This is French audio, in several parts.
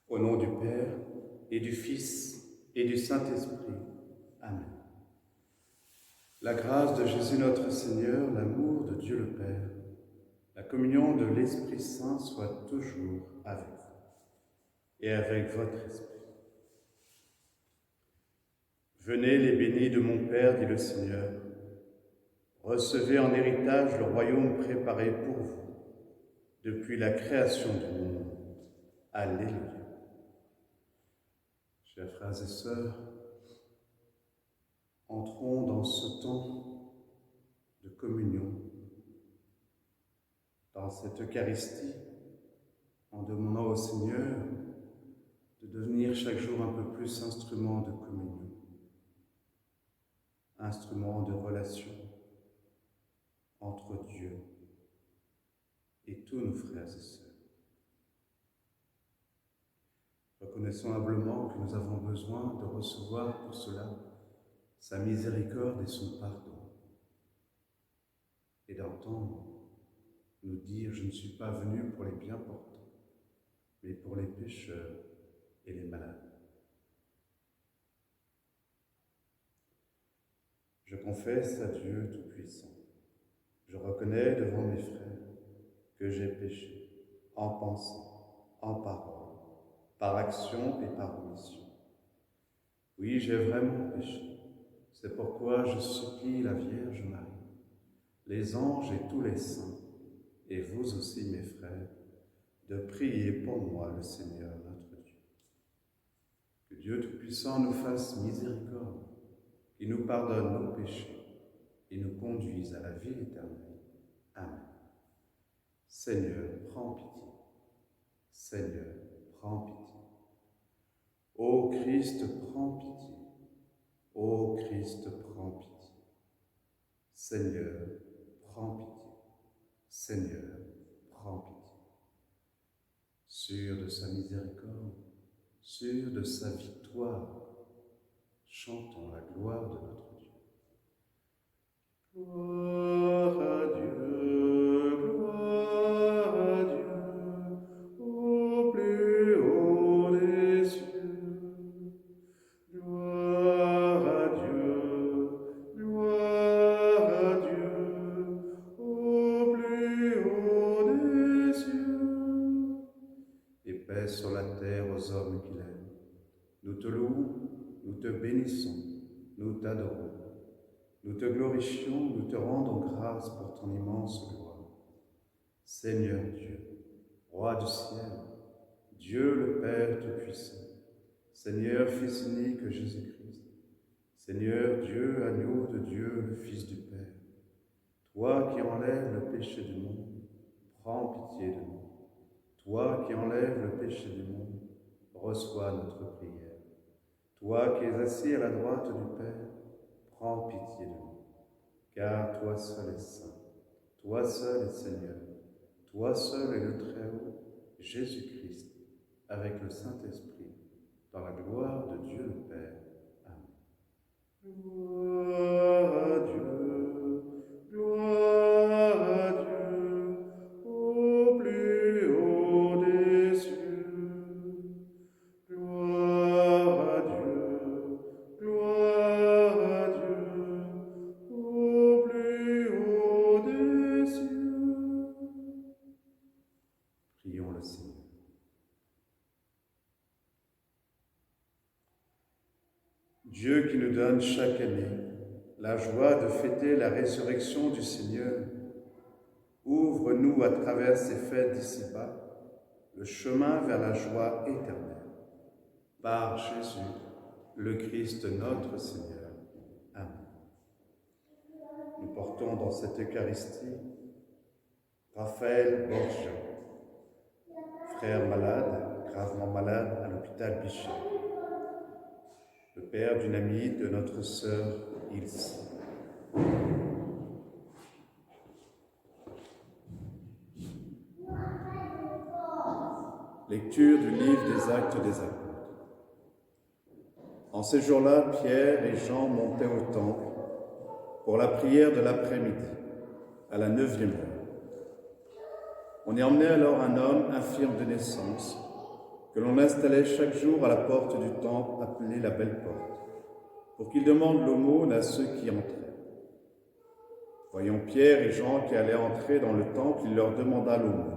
Au nom du Père, et du Fils, et du Saint-Esprit. Amen. La grâce de Jésus notre Seigneur, l'amour de Dieu le Père, la communion de l'Esprit Saint soit toujours avec vous et avec votre esprit. Venez les bénis de mon Père, dit le Seigneur, recevez en héritage le royaume préparé pour vous depuis la création du monde. Alléluia. Chers frères et sœurs, entrons dans ce temps de communion, dans cette Eucharistie, en demandant au Seigneur de devenir chaque jour un peu plus instrument de communion, instrument de relation entre Dieu et tous nos frères et sœurs. Reconnaissons humblement que nous avons besoin de recevoir pour cela sa miséricorde et son pardon, et d'entendre nous dire « Je ne suis pas venu pour les bien portants, mais pour les pécheurs et les malades. » Je confesse à Dieu Tout-Puissant. Je reconnais devant mes frères que j'ai péché en pensant, en parole, par action et par omission. Oui, j'ai vraiment péché. C'est pourquoi je supplie la Vierge Marie, les anges et tous les saints, et vous aussi, mes frères, de prier pour moi le Seigneur notre Dieu. Que Dieu Tout-Puissant nous fasse miséricorde, qu'il nous pardonne nos péchés et nous conduise à la vie éternelle. Amen. Seigneur, prends pitié. Seigneur, prends pitié. Ô Christ, prends pitié. Ô Christ, prends pitié. Seigneur, prends pitié. Seigneur, prends pitié. Sûr de sa miséricorde, sûr de sa victoire, chantons la gloire de notre Dieu. Gloire à Dieu, gloire à Dieu, au plus haut des cieux. Gloire à Dieu, gloire à Dieu, au plus haut des cieux. Et paix sur la terre aux hommes qu'il aime. Nous te louons, nous te bénissons, nous t'adorons. Nous te glorifions, nous te rendons grâce pour ton immense gloire. Seigneur Dieu, Roi du ciel, Dieu le Père Tout-Puissant, Seigneur Fils unique Jésus-Christ, Seigneur Dieu, agneau de Dieu, le Fils du Père, toi qui enlèves le péché du monde, prends pitié de nous. Toi qui enlèves le péché du monde, reçois notre prière. Toi qui es assis à la droite du Père, prends pitié de nous. Car toi seul es saint, toi seul es Seigneur, toi seul est le Très-Haut, Jésus-Christ, avec le Saint-Esprit, dans la gloire de Dieu le Père. Amen. Gloire à Dieu, gloire à Dieu, au plus haut des cieux. Gloire à Dieu, gloire à Dieu, au plus haut des donne chaque année la joie de fêter la résurrection du Seigneur, ouvre-nous à travers ces fêtes d'ici-bas le chemin vers la joie éternelle. Par Jésus, le Christ notre Seigneur. Amen. Nous portons dans cette Eucharistie Raphaël Borgia, frère malade, gravement malade à l'hôpital Bichat, le père d'une amie de notre sœur Ilse. Lecture du livre des Actes des Apôtres. En ces jours-là, Pierre et Jean montaient au temple pour la prière de l'après-midi, à la 9e heure. On y emmenait alors un homme infirme de naissance, que l'on installait chaque jour à la porte du temple appelée la Belle Porte, pour qu'il demande l'aumône à ceux qui entraient. Voyant Pierre et Jean qui allaient entrer dans le temple, il leur demanda l'aumône.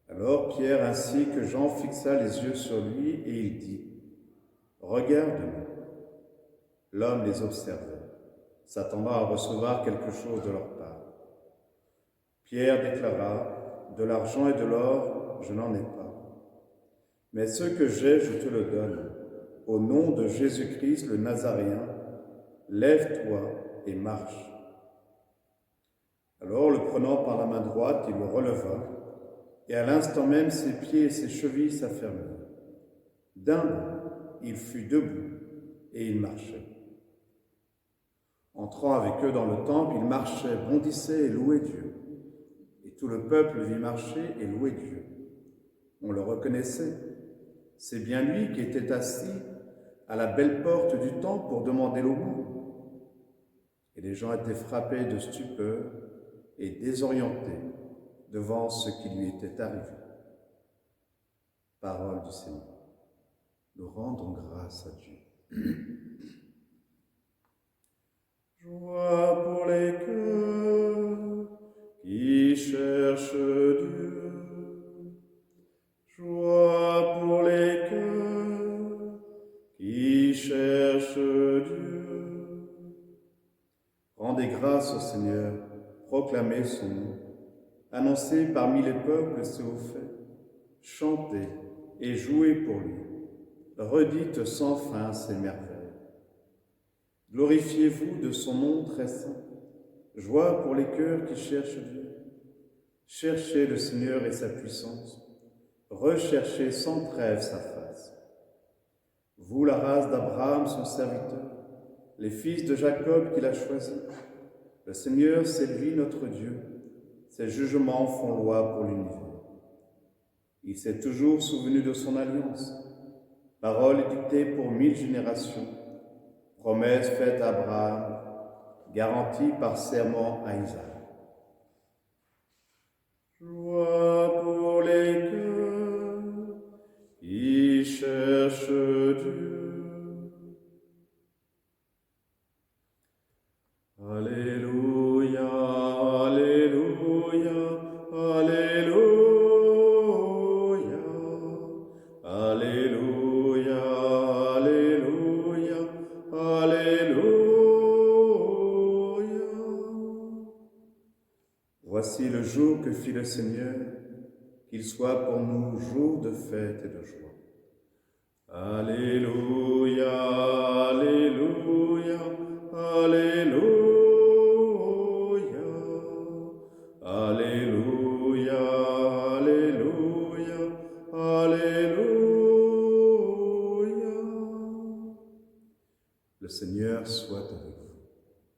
Alors Pierre ainsi que Jean fixa les yeux sur lui et il dit « Regarde-nous ». L'homme les observait, s'attendant à recevoir quelque chose de leur part. Pierre déclara « De l'argent et de l'or, je n'en ai pas. Mais ce que j'ai, je te le donne. Au nom de Jésus-Christ le Nazaréen, lève-toi et marche. » Alors, le prenant par la main droite, il le releva, et à l'instant même, ses pieds et ses chevilles s'affermirent. D'un bond, il fut debout et il marchait. Entrant avec eux dans le temple, il marchait, bondissait et louait Dieu. Et tout le peuple vit marcher et louer Dieu. On le reconnaissait. C'est bien lui qui était assis à la belle porte du temple pour demander l'aumône. Et les gens étaient frappés de stupeur et désorientés devant ce qui lui était arrivé. Parole du Seigneur. Nous rendons grâce à Dieu. Joie pour les cœurs qui cherchent Dieu. Joie pour les cœurs qui cherchent Dieu. Rendez grâce au Seigneur, proclamez son nom. Annoncez parmi les peuples ses hauts faits, chantez et jouez pour lui, redites sans fin ses merveilles. Glorifiez-vous de son nom très saint, joie pour les cœurs qui cherchent Dieu. Cherchez le Seigneur et sa puissance, recherchez sans trêve sa face. Vous, la race d'Abraham, son serviteur, les fils de Jacob qu'il a choisis, le Seigneur, c'est lui notre Dieu. Ses jugements font loi pour l'univers. Il s'est toujours souvenu de son alliance, parole dictée pour 1000 générations, promesse faite à Abraham, garantie par serment à Isaac. Joie pour les cœurs qui cherchent Dieu. Alléluia, Alléluia, Alléluia, Alléluia, Alléluia, Alléluia. Voici le jour que fit le Seigneur, qu'il soit pour nous jour de fête et de joie. Alléluia, Alléluia, Alléluia, Alléluia, Alléluia, Alléluia. Le Seigneur soit avec vous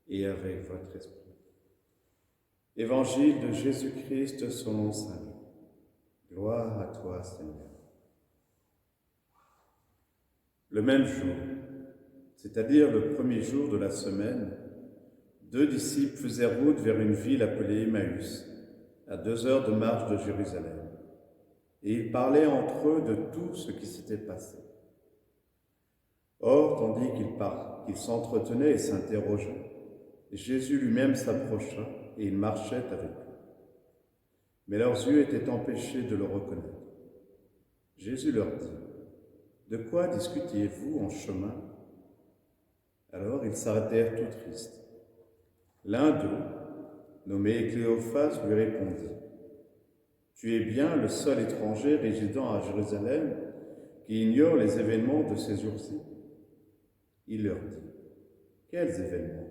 et avec votre esprit. Évangile de Jésus-Christ selon saint Luc. Gloire à toi, Seigneur. Le même jour, c'est-à-dire le premier jour de la semaine, 2 disciples faisaient route vers une ville appelée Emmaüs, à 2 heures de marche de Jérusalem. Et ils parlaient entre eux de tout ce qui s'était passé. Or, tandis qu'ils s'entretenaient et s'interrogeaient, Jésus lui-même s'approcha et il marchait avec eux. Mais leurs yeux étaient empêchés de le reconnaître. Jésus leur dit : « De quoi discutiez-vous en chemin ? Alors ils s'arrêtèrent tout tristes. L'un d'eux, nommé Cléophas, lui répondit: Tu es bien le seul étranger résidant à Jérusalem qui ignore les événements de ces jours-ci. Il leur dit: Quels événements?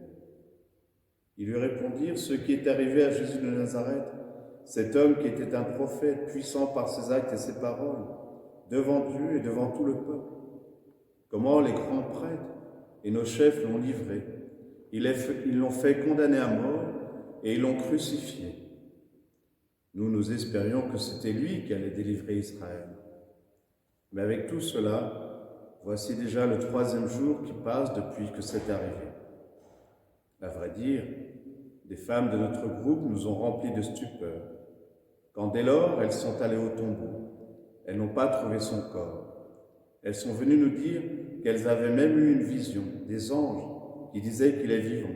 Ils lui répondirent: Ce qui est arrivé à Jésus de Nazareth, cet homme qui était un prophète, puissant par ses actes et ses paroles, devant Dieu et devant tout le peuple. Comment les grands prêtres et nos chefs l'ont livré. Ils l'ont fait condamner à mort et ils l'ont crucifié. Nous espérions que c'était lui qui allait délivrer Israël. Mais avec tout cela, voici déjà le 3e jour qui passe depuis que c'est arrivé. À vrai dire, des femmes de notre groupe nous ont remplis de stupeur. Quand dès lors, elles sont allées au tombeau, elles n'ont pas trouvé son corps. Elles sont venues nous dire qu'elles avaient même eu une vision, des anges qui disaient qu'il est vivant.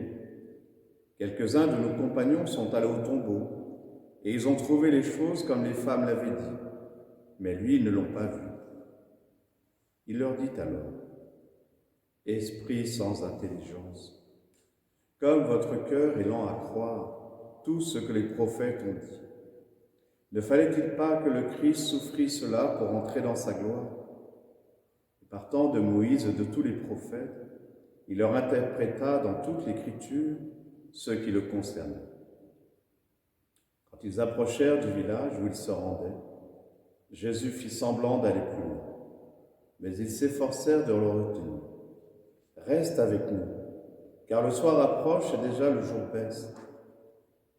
Quelques-uns de nos compagnons sont allés au tombeau et ils ont trouvé les choses comme les femmes l'avaient dit, mais lui, ils ne l'ont pas vu. Il leur dit alors: Esprit sans intelligence, comme votre cœur est lent à croire tout ce que les prophètes ont dit. Ne fallait-il pas que le Christ souffrit cela pour entrer dans sa gloire? Et partant de Moïse et de tous les prophètes, il leur interpréta dans toute l'Écriture ce qui le concernait. Quand ils approchèrent du village où ils se rendaient, Jésus fit semblant d'aller plus loin, mais ils s'efforcèrent de le retenir. « Reste avec nous, car le soir approche et déjà le jour baisse. »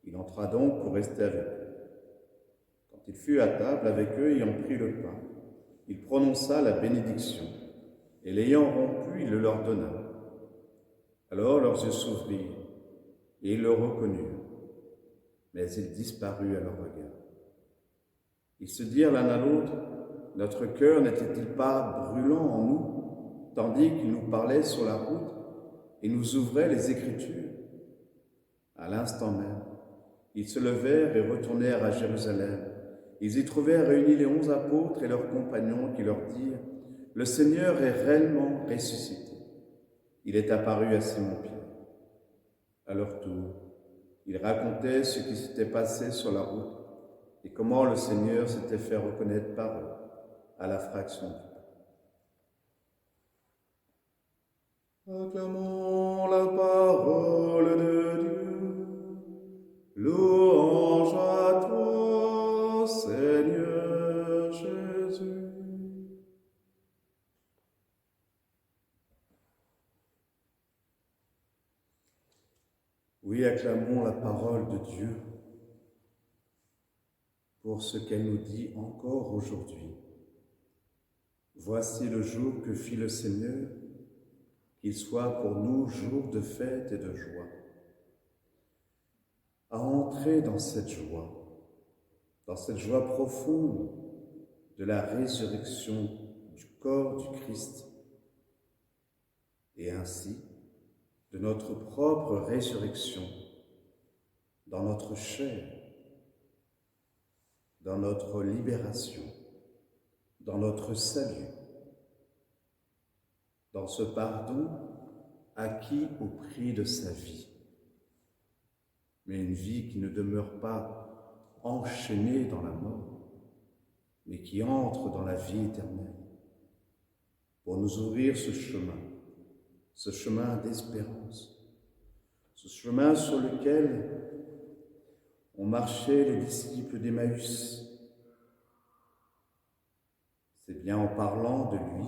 Il entra donc pour rester avec eux. Quand il fut à table avec eux ayant pris le pain, il prononça la bénédiction, et l'ayant rompu, il le leur donna. Alors leurs yeux s'ouvrirent, et ils le reconnurent, mais il disparut à leur regard. Ils se dirent l'un à l'autre: Notre cœur n'était-il pas brûlant en nous, tandis qu'il nous parlait sur la route et nous ouvrait les Écritures? À l'instant même, ils se levèrent et retournèrent à Jérusalem. Ils y trouvèrent réunis les 11 apôtres et leurs compagnons qui leur dirent: Le Seigneur est réellement ressuscité. Il est apparu à Simon-Pierre. À leur tour, ils racontaient ce qui s'était passé sur la route et comment le Seigneur s'était fait reconnaître par eux à la fraction du pain. Acclamons la parole de Dieu. Louange à toi, Seigneur Jésus. Oui, acclamons la parole de Dieu pour ce qu'elle nous dit encore aujourd'hui. Voici le jour que fit le Seigneur, qu'il soit pour nous jour de fête et de joie. À entrer dans cette joie profonde de la résurrection du corps du Christ, et ainsi de notre propre résurrection dans notre chair, dans notre libération, dans notre salut, dans ce pardon acquis au prix de sa vie, mais une vie qui ne demeure pas enchaînée dans la mort, mais qui entre dans la vie éternelle, pour nous ouvrir ce chemin d'espérance, ce chemin sur lequel ont marché les disciples d'Emmaüs. C'est bien en parlant de lui,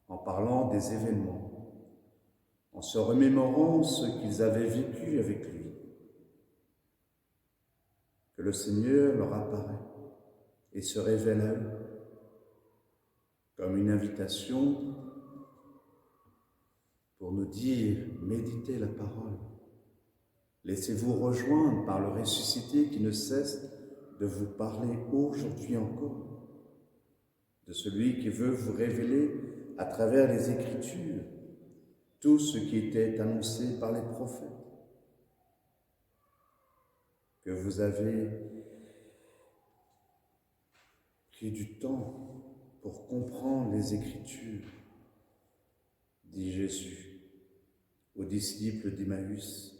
en parlant des événements, en se remémorant ce qu'ils avaient vécu avec lui, que le Seigneur leur apparaît et se révèle à eux comme une invitation pour nous dire: méditez la parole, laissez-vous rejoindre par le ressuscité qui ne cesse de vous parler aujourd'hui encore, de celui qui veut vous révéler à travers les Écritures tout ce qui était annoncé par les prophètes, que vous avez pris du temps pour comprendre les Écritures, dit Jésus. aux disciples d'Emmaüs.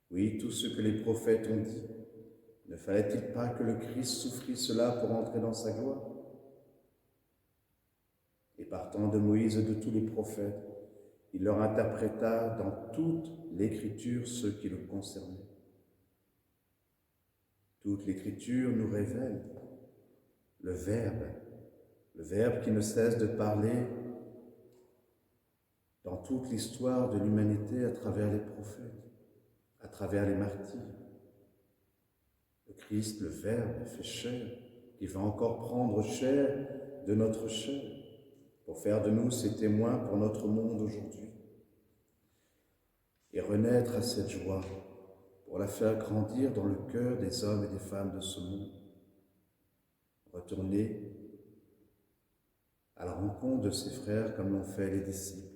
Oui, tout ce que les prophètes ont dit, ne fallait-il pas que le Christ souffrit cela pour entrer dans sa gloire? Et partant de Moïse et de tous les prophètes, il leur interpréta dans toute l'Écriture ce qui le concernait. Toute l'Écriture nous révèle le Verbe qui ne cesse de parler dans toute l'histoire de l'humanité à travers les prophètes, à travers les martyrs. Le Christ, le Verbe, fait chair, qui va encore prendre chair de notre chair pour faire de nous ses témoins pour notre monde aujourd'hui. Et renaître à cette joie pour la faire grandir dans le cœur des hommes et des femmes de ce monde. Retourner à la rencontre de ses frères comme l'ont fait les disciples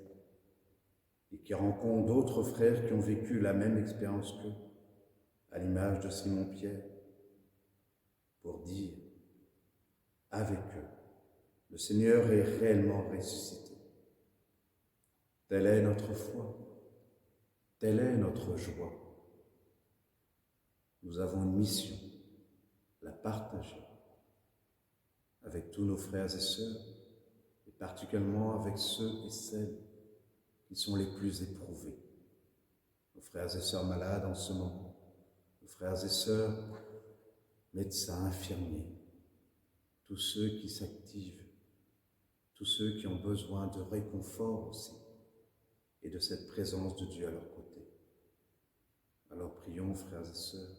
et qui rencontrent d'autres frères qui ont vécu la même expérience qu'eux, à l'image de Simon-Pierre, pour dire avec eux, le Seigneur est réellement ressuscité. Telle est notre foi, telle est notre joie. Nous avons une mission, la partager avec tous nos frères et sœurs, et particulièrement avec ceux et celles qui sont les plus éprouvés. Nos frères et sœurs malades en ce moment, nos frères et sœurs médecins, infirmiers, tous ceux qui s'activent, tous ceux qui ont besoin de réconfort aussi, et de cette présence de Dieu à leur côté. Alors prions, frères et sœurs,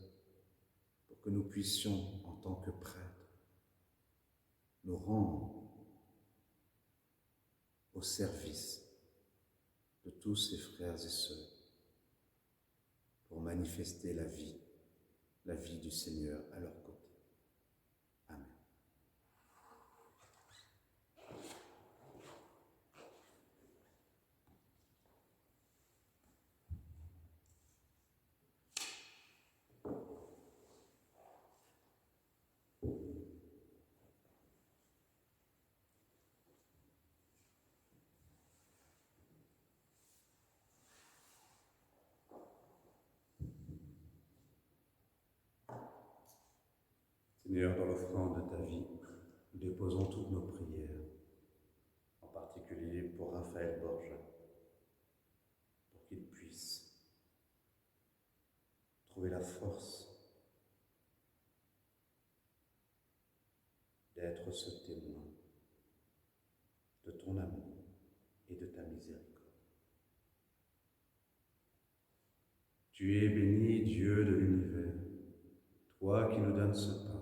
pour que nous puissions, en tant que prêtres, nous rendre au service de tous ces frères et sœurs, pour manifester la vie du Seigneur à leur côté. Amen. Seigneur, dans l'offrande de ta vie, nous déposons toutes nos prières, en particulier pour Raphaël Borja, pour qu'il puisse trouver la force d'être ce témoin de ton amour et de ta miséricorde. Tu es béni, Dieu de l'univers, toi qui nous donnes ce pain,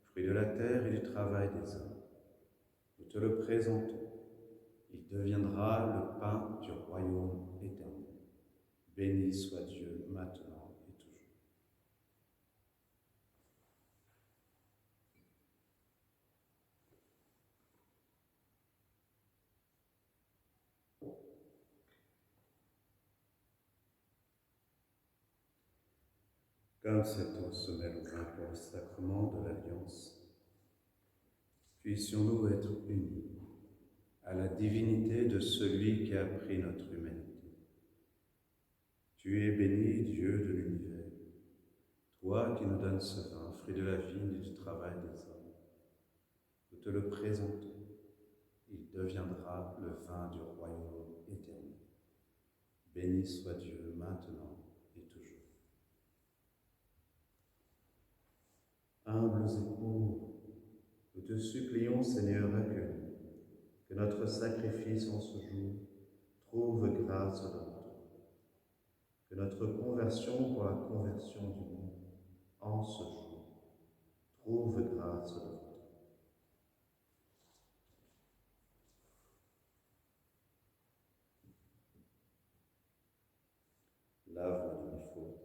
fruit de la terre et du travail des hommes. Nous te le présentons. Il deviendra le pain du royaume éternel. Béni soit Dieu maintenant et toujours. Comme cette eau se mêle au vin pour le sacrement de l'Alliance, puissions-nous être unis à la divinité de celui qui a pris notre humanité. Tu es béni, Dieu de l'univers, toi qui nous donnes ce vin, fruit de la vigne et du travail des hommes. Nous te le présentons, il deviendra le vin du royaume éternel. Béni soit Dieu maintenant et toujours. Humbles et pauvres, nous te supplions, Seigneur, accueille-nous, que notre sacrifice en ce jour trouve grâce devant toi, que notre conversion pour la conversion du monde en ce jour trouve grâce devant toi. Lave-moi de mes fautes,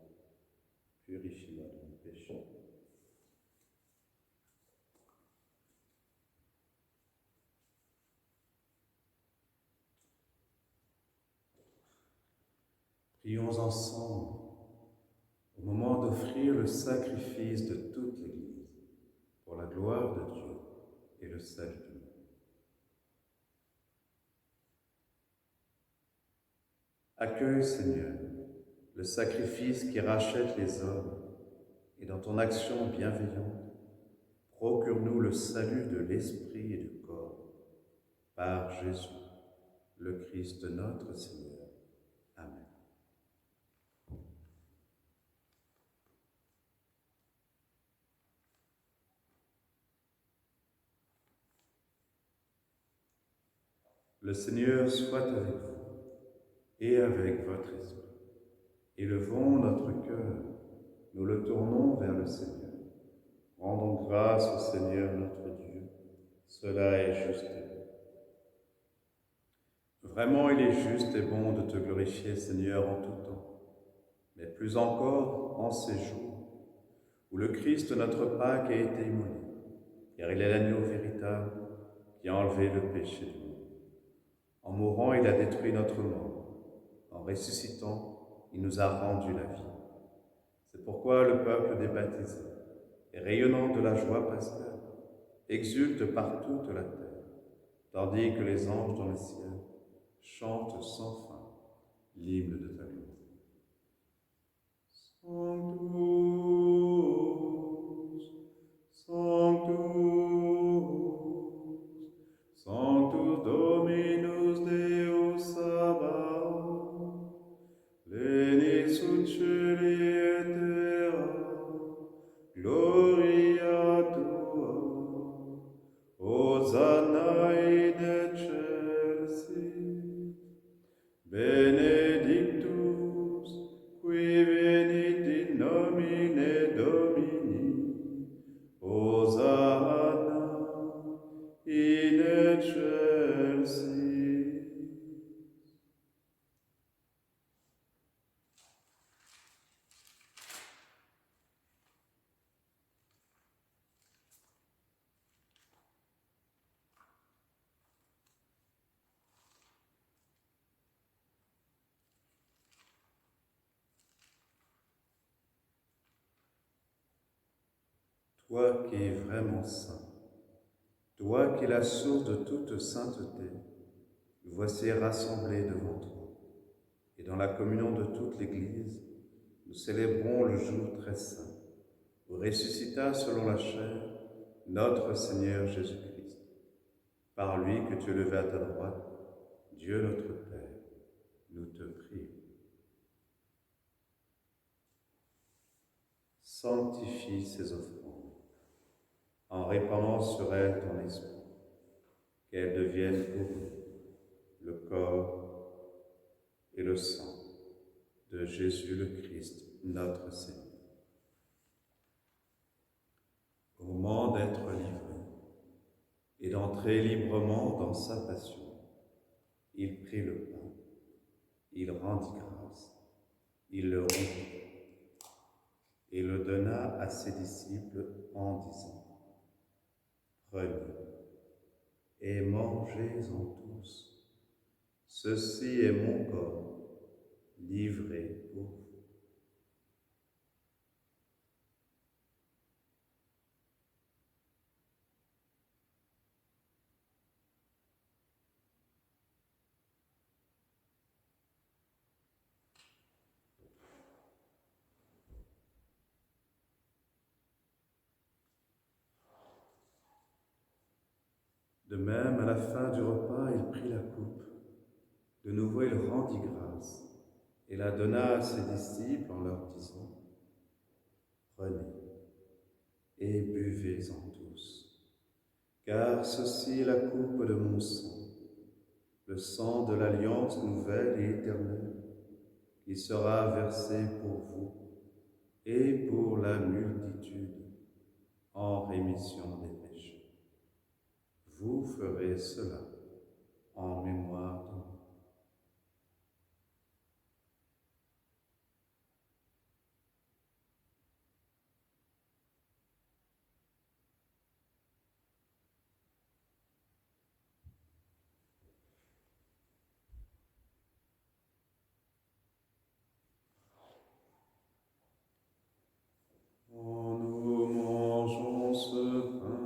purifie-moi de mes péchés. Prions ensemble au moment d'offrir le sacrifice de toute l'Église pour la gloire de Dieu et le salut du monde. Accueille, Seigneur, le sacrifice qui rachète les hommes, et dans ton action bienveillante, procure-nous le salut de l'esprit et du corps, par Jésus, le Christ notre Seigneur. Amen. Le Seigneur soit avec vous et avec votre esprit. Élevons notre cœur, nous le tournons vers le Seigneur. Rendons grâce au Seigneur notre Dieu, cela est juste et bon. Vraiment, il est juste et bon de te glorifier, Seigneur, en tout temps, mais plus encore en ces jours où le Christ, notre Pâque, a été immolé, car il est l'agneau véritable qui a enlevé le péché du monde. En mourant, il a détruit notre mort. En ressuscitant, il nous a rendu la vie. C'est pourquoi le peuple des baptisés, et rayonnant de la joie pascale, exulte par toute la terre, tandis que les anges dans le ciel chantent sans fin l'hymne de ta gloire. Sanctus, Sanctus Dominus Deus Sabaoth, Pleni sut celi et terra, gloria tua, Hosanna in excelsis, benedictus qui venit in nomine Domini, Hosanna in excelsis. Toi qui es vraiment saint, toi qui es la source de toute sainteté, nous voici rassemblés devant toi. Et dans la communion de toute l'Église, nous célébrons le jour très saint, où ressuscita selon la chair notre Seigneur Jésus-Christ. Par lui que tu es levé à ta droite, Dieu notre Père, nous te prions. Sanctifie ces offrandes, en répandant sur elles ton esprit, qu'elles deviennent pour nous le corps et le sang de Jésus le Christ, notre Seigneur. Au moment d'être livré et d'entrer librement dans sa passion, il prit le pain, il rendit grâce, il le rompit et le donna à ses disciples en disant : « Prenez et mangez-en tous, ceci est mon corps livré pour vous. » De même, à la fin du repas, il prit la coupe. De nouveau, il rendit grâce et la donna à ses disciples en leur disant : « Prenez et buvez-en tous, car ceci est la coupe de mon sang, le sang de l'alliance nouvelle et éternelle, qui sera versé pour vous et pour la multitude en rémission des péchés. Vous ferez cela en mémoire de moi. » Quand nous mangeons ce pain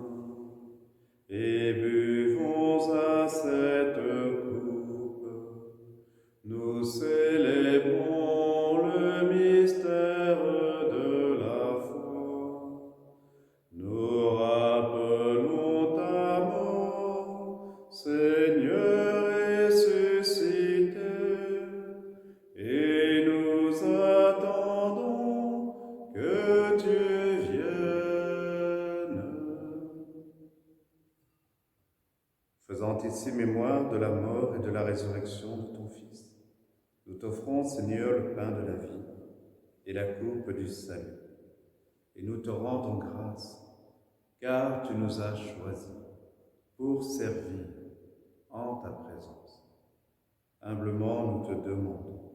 et buvons à cette coupe, ici mémoire de la mort et de la résurrection de ton Fils, nous t'offrons, Seigneur, le pain de la vie et la coupe du salut. Et nous te rendons grâce, car tu nous as choisis pour servir en ta présence. Humblement, nous te demandons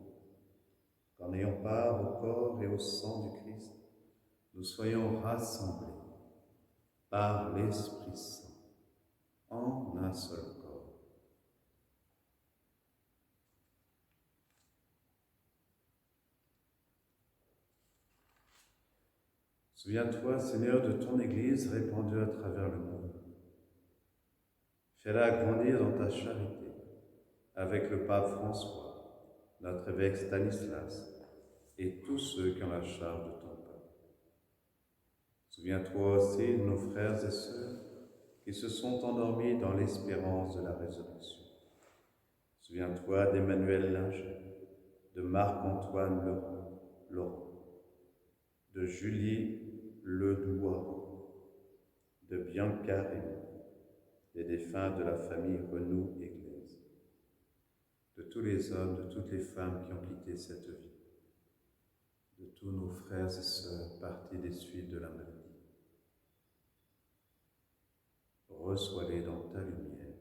qu'en ayant part au corps et au sang du Christ, nous soyons rassemblés par l'Esprit Saint en un seul corps. Souviens-toi, Seigneur, de ton Église répandue à travers le monde. Fais-la grandir dans ta charité, avec le pape François, notre évêque Stanislas, et tous ceux qui ont la charge de ton peuple. Souviens-toi aussi de nos frères et sœurs qui se sont endormis dans l'espérance de la résurrection. Souviens-toi d'Emmanuel Linger, de Marc-Antoine Laurent, de Julie Ledouaron, de Bianca Raymond, des défunts de la famille Renou Église, de tous les hommes, de toutes les femmes qui ont quitté cette vie, de tous nos frères et sœurs partis des suites de la maladie. Reçois-les dans ta lumière,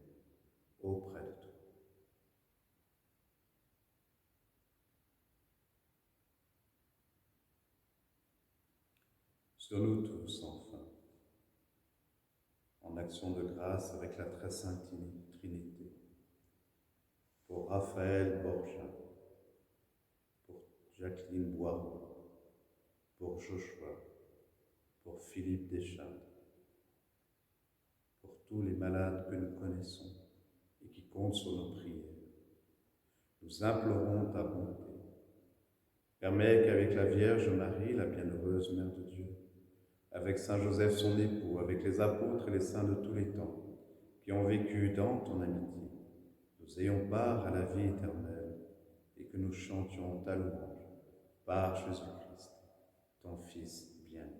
auprès de toi. Sur nous tous, enfin, en action de grâce avec la très sainte Trinité, pour Raphaël Borja, pour Jacqueline Boiron, pour Joshua, pour Philippe Deschamps, pour tous les malades que nous connaissons et qui comptent sur nos prières. Nous implorons ta bonté. Permets qu'avec la Vierge Marie, la bienheureuse Mère de Dieu, avec Saint Joseph son époux, avec les apôtres et les saints de tous les temps, qui ont vécu dans ton amitié, nous ayons part à la vie éternelle et que nous chantions ta louange par Jésus-Christ, ton Fils bien-aimé.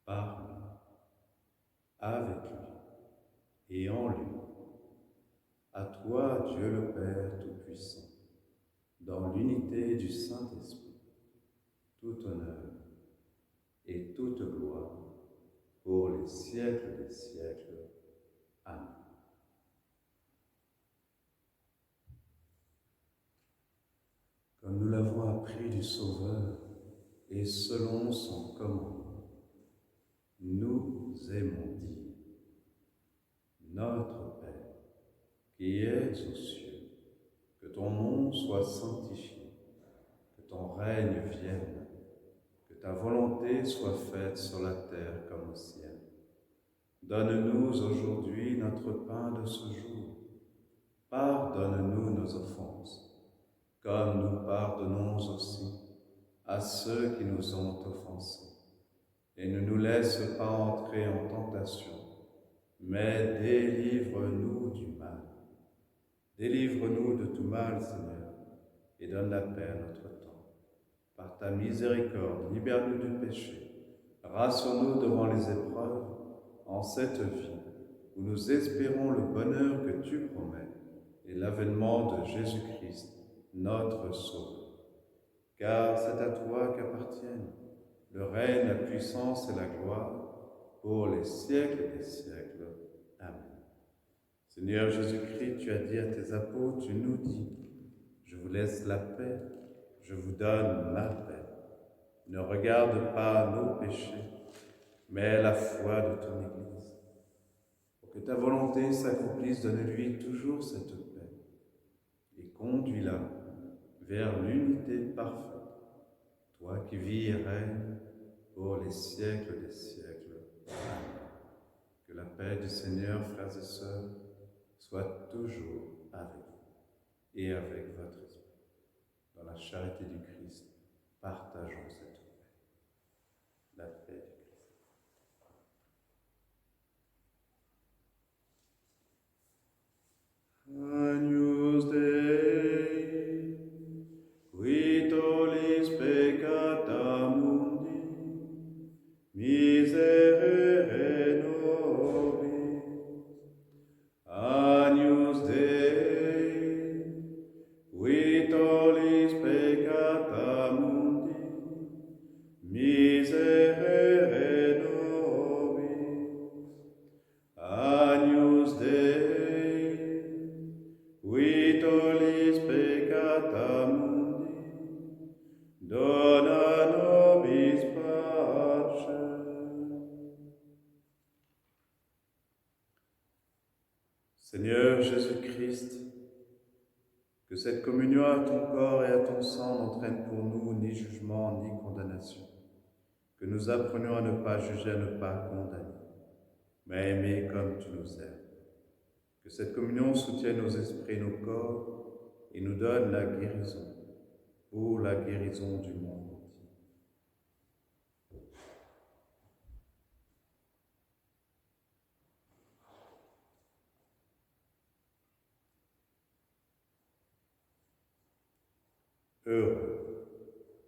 Par lui, avec lui et en lui, à toi, Dieu le Père Tout-Puissant, dans l'unité du Saint-Esprit, tout honneur et toute gloire pour les siècles des siècles. Amen. Comme nous l'avons appris du Sauveur et selon son commandement, nous aimons dire: Notre Père, qui es aux cieux, que ton nom soit sanctifié, que ton règne vienne, que ta volonté soit faite sur la terre comme au ciel. Donne-nous aujourd'hui notre pain de ce jour. Pardonne-nous nos offenses, comme nous pardonnons aussi à ceux qui nous ont offensés. Et ne nous laisse pas entrer en tentation, mais délivre-nous du mal. Délivre-nous de tout mal, Seigneur, et donne la paix à notre temps. Par ta miséricorde, libère-nous du péché. Rassure-nous devant les épreuves, en cette vie où nous espérons le bonheur que tu promets et l'avènement de Jésus-Christ, notre Sauveur. Car c'est à toi qu'appartiennent le règne, la puissance et la gloire pour les siècles des siècles. Amen. Seigneur Jésus-Christ, tu as dit à tes apôtres, tu nous dis: je vous laisse la paix, je vous donne ma paix. Ne regarde pas nos péchés, mais la foi de ton Église. Pour que ta volonté s'accomplisse, donne-lui toujours cette paix et conduis-la vers l'unité parfaite, toi qui vis et règnes pour les siècles des siècles. Amen. Que la paix du Seigneur, frères et sœurs, soit toujours avec vous et avec votre esprit. Dans la charité du Christ, partageons cette paix. La paix du Christ. Agnus Dei, qui Seigneur Jésus-Christ, que cette communion à ton corps et à ton sang n'entraîne pour nous ni jugement ni condamnation, que nous apprenions à ne pas juger, à ne pas condamner, mais à aimer comme tu nous aimes. Que cette communion soutienne nos esprits, nos corps et nous donne la guérison pour la guérison du monde entier.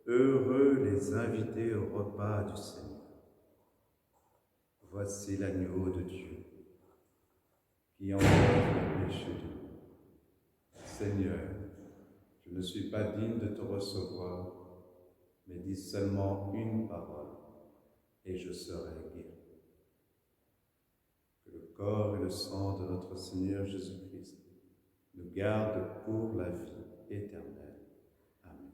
Heureux les invités au repas du Seigneur. Voici l'agneau de Dieu qui enlève le péché du monde. Seigneur, je ne suis pas digne de te recevoir, mais dis seulement une parole et je serai guéri. Que le corps et le sang de notre Seigneur Jésus-Christ nous gardent pour la vie éternelle. Amen.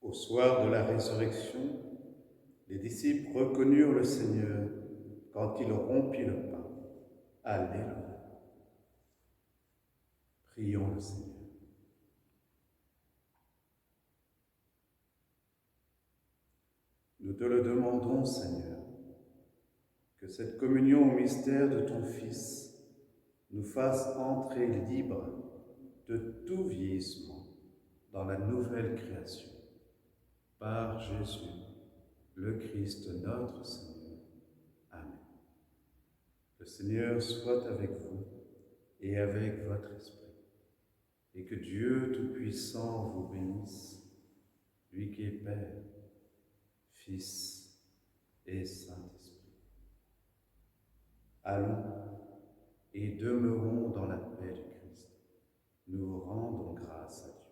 Au soir de la résurrection, les disciples reconnurent le Seigneur quand il rompit le pain. Alléluia. Prions le Seigneur. Nous te le demandons, Seigneur, que cette communion au mystère de ton Fils nous fasse entrer libres de tout vieillissement dans la nouvelle création. Par Jésus, le Christ notre Seigneur. Amen. Le Seigneur soit avec vous et avec votre esprit, et que Dieu Tout-Puissant vous bénisse, lui qui est Père, Fils et Saint-Esprit. Allons et demeurons dans la paix du Christ. Nous rendons grâce à Dieu.